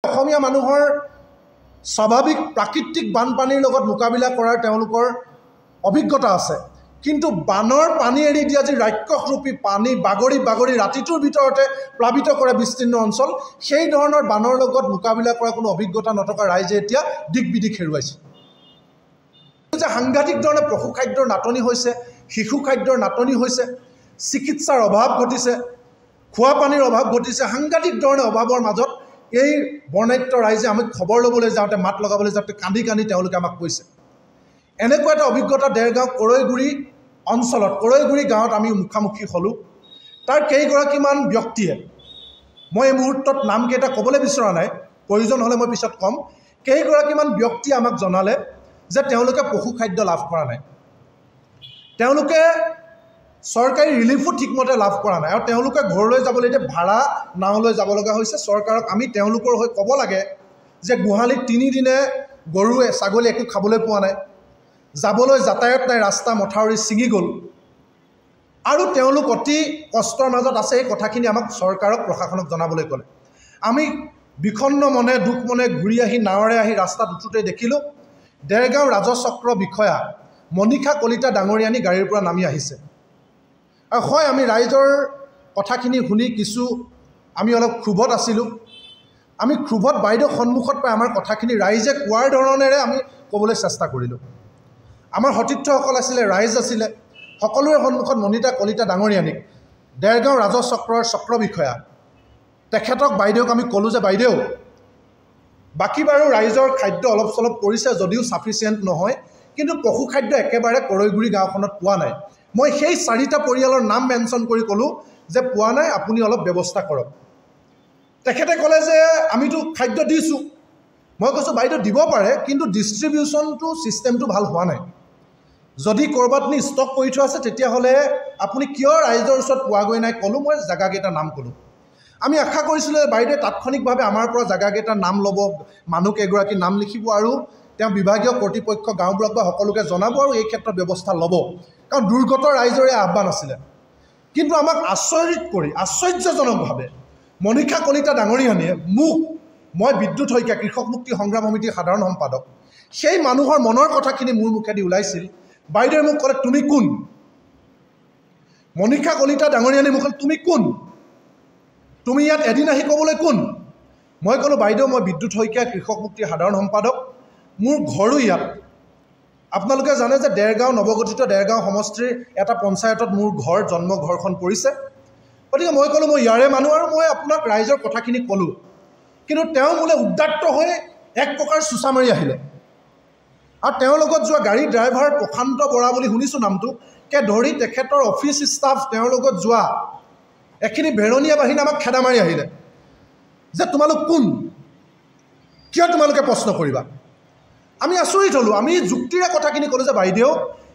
অসমীয়া মানুহৰ স্বাভাৱিক প্ৰাকৃতিক বানপানীৰ লগত মোকাবিলা কৰাৰ তেওঁলোকৰ অভিজ্ঞতা আছে, কিন্তু বানৰ পানী এৰি দিয়া যি ৰাক্ষসৰূপী পানী বাগৰি বাগৰি ৰাতিটোৰ ভিতৰতে প্লাবিত কৰে বিস্তীৰ্ণ অঞ্চল, সেই ধৰণৰ বানৰ লগত মোকাবিলা কৰাৰ কোনো অভিজ্ঞতা নথকা ৰাইজে এতিয়া দিক বিদিক হেৰুৱাইছে। যে সাংঘাতিক ধৰণে পশু খাদ্যৰ নাটনি হৈছে, শিশু খাদ্যৰ নাটনি হৈছে, চিকিৎসাৰ অভাৱ ঘটিছে, খোৱা পানীৰ অভাৱ ঘটিছে, সাংঘাতিক ধৰণে অভাৱৰ মাজত এই বৰ্ণাঢ্য ৰাইজে আমি খবৰ ল'বলৈ যাওঁতে, মাত লগাবলৈ যাওঁতে কান্দি কান্দি তেওঁলোকে আমাক কৈছে। এনেকুৱা এটা অভিজ্ঞতা দেৰগাঁও কৰৈগুৰি অঞ্চলত, কৰৈগুৰি গাঁৱত আমি মুখামুখি হ'লোঁ। তাৰ কেইগৰাকীমান ব্যক্তিয়ে, মই এই মুহূৰ্তত নামকেইটা ক'বলৈ বিচৰা নাই, প্ৰয়োজন হ'লে মই পিছত ক'ম, কেইগৰাকীমান ব্যক্তিয়ে আমাক জনালে যে তেওঁলোকে পশু খাদ্য লাভ কৰা নাই, তেওঁলোকে চৰকাৰী ৰিলিফো ঠিকমতে লাভ কৰা নাই, আৰু তেওঁলোকে ঘৰলৈ যাবলৈ এতিয়া ভাড়া নাওলৈ যাব লগা হৈছে। চৰকাৰক আমি তেওঁলোকৰ হৈ ক'ব লাগে যে গোহালিত 3 দিনে গৰুৱে ছাগলী একো খাবলৈ পোৱা নাই, যাবলৈ যাতায়াত নাই, ৰাস্তা মথাউৰি ছিঙি গ'ল, আৰু তেওঁলোক অতি কষ্টৰ মাজত আছে। এই কথাখিনি আমাক চৰকাৰক, প্ৰশাসনক জনাবলৈ ক'লে। আমি বিষণ্ণ মনে দুখ মনে ঘূৰি আহি নাৱেৰে আহি ৰাস্তাত উঠোঁতে দেখিলোঁ দেৰগাঁও ৰাজচক্ৰ বিষয়া মনীষা কলিতা ডাঙৰীয়ানী গাড়ীৰ পৰা নামি আহিছে। আৰু হয়, আমি ৰাইজৰ কথাখিনি শুনি আমি অলপ ক্ষোভত আছিলোঁ। আমি ক্ষোভত বাইদেউ সন্মুখত পাই আমাৰ কথাখিনি ৰাইজে কোৱাৰ ধৰণেৰে আমি ক'বলৈ চেষ্টা কৰিলোঁ। আমাৰ সতীৰ্থসকল আছিলে, ৰাইজ আছিলে, সকলোৰে সন্মুখত মনীষা কলিতা ডাঙৰীয়ানীক, দেৰগাঁও ৰাজচক্ৰৰ চক্ৰ বিষয়া, তেখেতক বাইদেউক আমি ক'লোঁ যে বাইদেউ, বাকী বাৰু ৰাইজৰ খাদ্য অলপ চলপ পৰিছে যদিও ছাফিচিয়েণ্ট নহয়, কিন্তু পশু খাদ্য একেবাৰে কৰৈগুৰি গাঁওখনত পোৱা নাই। মই সেই 4টা পৰিয়ালৰ নাম মেনশ্যন কৰি ক'লোঁ যে পোৱা নাই, আপুনি অলপ ব্যৱস্থা কৰক। তেখেতে ক'লে যে আমিতো খাদ্য দিছোঁ। মই কৈছোঁ বাইদেউ দিব পাৰে, কিন্তু ডিষ্ট্ৰিবিউশ্যনটো ছিষ্টেমটো ভাল হোৱা নাই। যদি ক'ৰবাত নি ষ্টক কৰি থোৱা আছে তেতিয়াহ'লে আপুনি কিয় ৰাইজৰ ওচৰত পোৱাগৈ নাই? ক'লোঁ, মই জেগাকেইটাৰ নাম ক'লোঁ। আমি আশা কৰিছিলোঁ যে বাইদেৱে তাৎক্ষণিকভাৱে আমাৰ পৰা জেগাকেইটাৰ নাম ল'ব, মানুহ কেইগৰাকীৰ নাম লিখিব, আৰু তেওঁ বিভাগীয় কৰ্তৃপক্ষ গাঁওবুঢ়াক বা সকলোকে জনাব আৰু এই ক্ষেত্ৰত ব্যৱস্থা ল'ব, কাৰণ দুৰ্গত ৰাইজৰে আহ্বান আছিলে। কিন্তু আমাক আশ্চৰ্যজনকভাৱে মনীষা কলিতা ডাঙৰীয়ানীয়ে মই বিদ্যুৎ শইকীয়া, কৃষক মুক্তি সংগ্ৰাম সমিতিৰ সাধাৰণ সম্পাদক, সেই মানুহৰ মনৰ কথাখিনি মোৰ মুখেদি ওলাইছিল। বাইদেৱে মোক ক'লে, তুমি কোন? মনীষা কলিতা ডাঙৰীয়ানী মোক ক'লে, তুমি কোন? তুমি ইয়াত এদিন আহি ক'বলৈ কোন? মই ক'লোঁ, বাইদেউ মই বিদ্যুৎ শইকীয়া, কৃষক মুক্তিৰ সাধাৰণ সম্পাদক, মোৰ ঘৰো ইয়াত। আপোনালোকে জানে যে দেৰগাঁও, নৱগঠিত দেৰগাঁও সমষ্টিৰ এটা পঞ্চায়তত মোৰ জন্ম ঘৰখন পৰিছে। গতিকে মই ক'লোঁ মই ইয়াৰে মানুহ, আৰু মই আপোনাক ৰাইজৰ কথাখিনি ক'লোঁ। কিন্তু তেওঁ মোলৈ উদ্যাত হৈ এক প্ৰকাৰ চোঁচা মাৰি আহিলে, আৰু তেওঁৰ লগত যোৱা গাড়ীৰ ড্ৰাইভাৰ প্ৰশান্ত বৰা বুলি শুনিছোঁ নামটো, কে ধৰি তেখেতৰ অফিচ ষ্টাফ, তেওঁৰ লগত যোৱা এখিনি ভেৰণীয়া বাহিনী আমাক খেদা মাৰি আহিলে যে তোমালোক কোন, কিয় তোমালোকে প্ৰশ্ন কৰিবা? আমি আচৰিত হ'লোঁ। আমি যুক্তিৰে কথাখিনি ক'লোঁ যে বাইদেউ,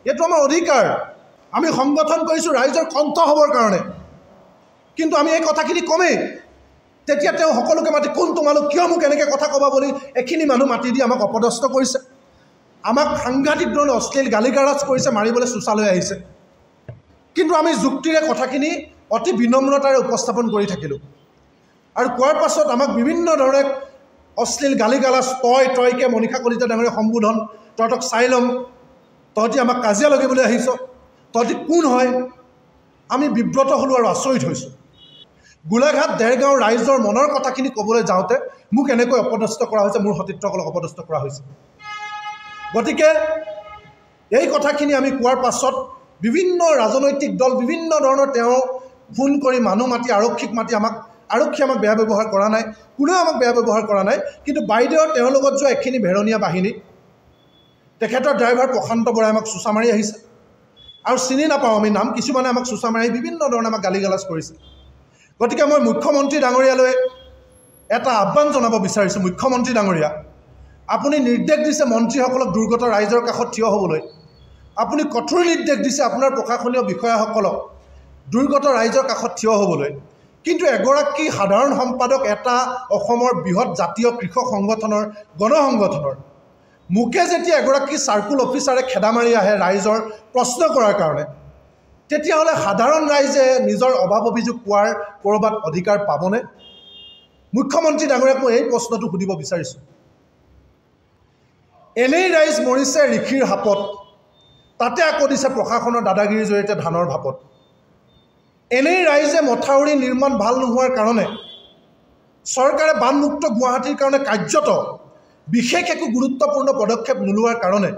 এইটো আমাৰ অধিকাৰ, আমি সংগঠন কৰিছোঁ ৰাইজৰ কণ্ঠ হ'বৰ কাৰণে, কিন্তু আমি এই কথাখিনি কমেই। তেতিয়া তেওঁ সকলোকে মাতি, কোন তোমালোক, কিয় মোক এনেকৈ কথা ক'বা বুলি এখিনি মানুহ মাতি দি আমাক অপদস্থ কৰিছে, আমাক সাংঘাতিক ধৰণে অশ্লীল গালি গালাজ কৰিছে, মাৰিবলৈ চোঁচা লৈ আহিছে। কিন্তু আমি যুক্তিৰে কথাখিনি অতি বিনম্ৰতাৰে উপস্থাপন কৰি থাকিলোঁ, আৰু কোৱাৰ পাছত আমাক বিভিন্ন ধৰণে অশ্লীল গালি গালাজ, তইকে মনীষা কলিতা ডাঙৰীয়া সম্বোধন, তহঁতক চাই ল'ম, তহঁতি আমাক কাজিয়া লগাবলৈ আহিছ, তহঁতি কোন হয়? আমি বিব্ৰত হ'লোঁ আৰু আচৰিত হৈছোঁ। গোলাঘাট দেৰগাঁৱৰ ৰাইজৰ মনৰ কথাখিনি ক'বলৈ যাওঁতে মোক এনেকৈ অপদস্থ কৰা হৈছে, মোৰ সতীৰ্থসকলক অপদস্থ কৰা হৈছে। গতিকে এই কথাখিনি আমি কোৱাৰ পাছত বিভিন্ন ৰাজনৈতিক দল, বিভিন্ন ধৰণৰ তেওঁ ফোন কৰি মানুহ মাতি, আৰক্ষীক মাতি, আৰক্ষীয়ে আমাক বেয়া ব্যৱহাৰ কৰা নাই, কোনেও আমাক বেয়া ব্যৱহাৰ কৰা নাই, কিন্তু বাইদেউ তেওঁৰ লগত যোৱা এখিনি ভেৰণীয়া বাহিনী, তেখেতৰ ড্ৰাইভাৰ প্ৰশান্ত বৰাই আমাক চোঁচা মাৰি আহিছে, আৰু চিনি নাপাওঁ আমি নাম, কিছুমানে আমাক চোঁচা মাৰি বিভিন্ন ধৰণে আমাক গালি গালাজ কৰিছে। গতিকে মই মুখ্যমন্ত্ৰী ডাঙৰীয়ালৈ এটা আহ্বান জনাব বিচাৰিছোঁ। মুখ্যমন্ত্ৰী ডাঙৰীয়া, আপুনি নিৰ্দেশ দিছে মন্ত্ৰীসকলক দুৰ্গত ৰাইজৰ কাষত থিয় হ'বলৈ, আপুনি কঠোৰ নিৰ্দেশ দিছে আপোনাৰ প্ৰশাসনীয় বিষয়াসকলক দুৰ্গত ৰাইজৰ কাষত থিয় হ'বলৈ, কিন্তু এগৰাকী সাধাৰণ সম্পাদক এটা অসমৰ বৃহৎ জাতীয় কৃষক সংগঠনৰ, গণসংগঠনৰ, মোকে যেতিয়া এগৰাকী চাৰ্কুল অফিচাৰে খেদা মাৰি আহে ৰাইজৰ প্ৰশ্ন কৰাৰ কাৰণে, তেতিয়াহ'লে সাধাৰণ ৰাইজে নিজৰ অভাৱ অভিযোগ কোৱাৰ ক'ৰবাত অধিকাৰ পাবনে? মুখ্যমন্ত্ৰী ডাঙৰীয়াক মই এই প্ৰশ্নটো সুধিব বিচাৰিছোঁ এনেই ৰাইজ মৰিছে ঋষিৰ হাপত তাতে আকৌ দিছে প্ৰশাসনৰ দাদাগিৰিৰ জৰিয়তে ধানৰ ভাপত এনেই ৰাইজে মথাউৰি নিৰ্মাণ ভাল নোহোৱাৰ কাৰণে চৰকাৰে বানমুক্ত গুৱাহাটীৰ কাৰণে কাৰ্যত বিশেষ একো গুৰুত্বপূৰ্ণ পদক্ষেপ নোলোৱাৰ কাৰণে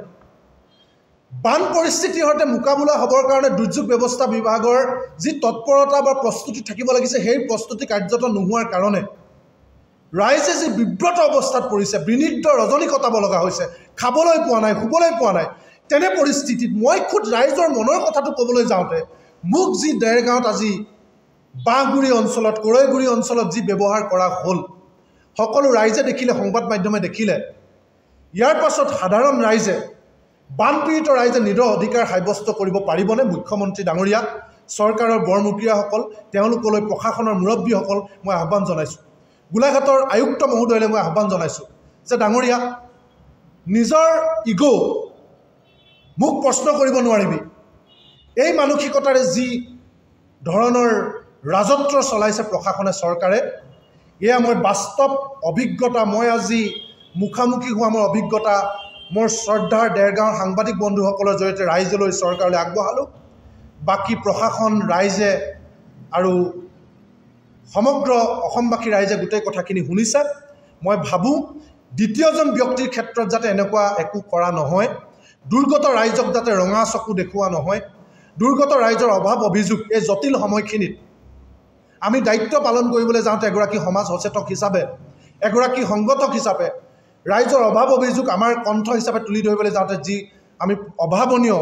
বান পৰিস্থিতিৰ সৈতে মোকাবিলা হ'বৰ কাৰণে দুৰ্যোগ ব্যৱস্থা বিভাগৰ যি তৎপৰতা বা প্ৰস্তুতি থাকিব লাগিছে সেই প্ৰস্তুতি কাৰ্যত নোহোৱাৰ কাৰণে ৰাইজে যি বিব্ৰত অৱস্থাত পৰিছে বিনিদ্ৰ ৰজনী কটাব লগা হৈছে খাবলৈ পোৱা নাই শুবলৈ পোৱা নাই তেনে পৰিস্থিতিত মই খুদ ৰাইজৰ মনৰ কথাটো ক'বলৈ যাওঁতে মোক যি দেৰগাঁৱত আজি বাঁহগুৰি অঞ্চলত কৰৈগুৰি অঞ্চলত যি ব্যৱহাৰ কৰা হ'ল সকলো ৰাইজে দেখিলে সংবাদ মাধ্যমে দেখিলে ইয়াৰ পাছত সাধাৰণ ৰাইজে বানপীড়িত ৰাইজে নিজৰ অধিকাৰ সাব্যস্ত কৰিব পাৰিবনে মুখ্যমন্ত্ৰী ডাঙৰীয়া চৰকাৰৰ বৰমুখীয়াসকল তেওঁলোকলৈ প্ৰশাসনৰ মুৰব্বীসকল মই আহ্বান জনাইছোঁ গোলাঘাটৰ আয়ুক্ত মহোদয়লৈ মই আহ্বান জনাইছোঁ যে ডাঙৰীয়া নিজৰ ইগো মোক প্ৰশ্ন কৰিব নোৱাৰিবি এই মানসিকতাৰে যি ধৰণৰ ৰাজত্ব চলাইছে প্ৰশাসনে চৰকাৰে এয়া মই বাস্তৱ অভিজ্ঞতা মই আজি মুখামুখি হোৱা মোৰ অভিজ্ঞতা মোৰ শ্ৰদ্ধাৰ দেৰগাঁৱৰ সাংবাদিক বন্ধুসকলৰ জৰিয়তে ৰাইজলৈ চৰকাৰলৈ আগবঢ়ালোঁ বাকী প্ৰশাসন ৰাইজে আৰু সমগ্ৰ অসমবাসী ৰাইজে গোটেই কথাখিনি শুনিছে মই ভাবোঁ দ্বিতীয়জন ব্যক্তিৰ ক্ষেত্ৰত যাতে এনেকুৱা একো কৰা নহয় দুৰ্গত ৰাইজক যাতে ৰঙা চকু দেখুওৱা নহয় দুৰ্গত ৰাইজৰ অভাৱ অভিযোগ এই জটিল সময়খিনিত আমি দায়িত্ব পালন কৰিবলৈ যাওঁতে এগৰাকী সমাজ সচেতক হিচাপে এগৰাকী সংগঠক হিচাপে ৰাইজৰ অভাৱ অভিযোগ আমাৰ কণ্ঠ হিচাপে তুলি ধৰিবলৈ যাওঁতে যি আমি অভাৱনীয়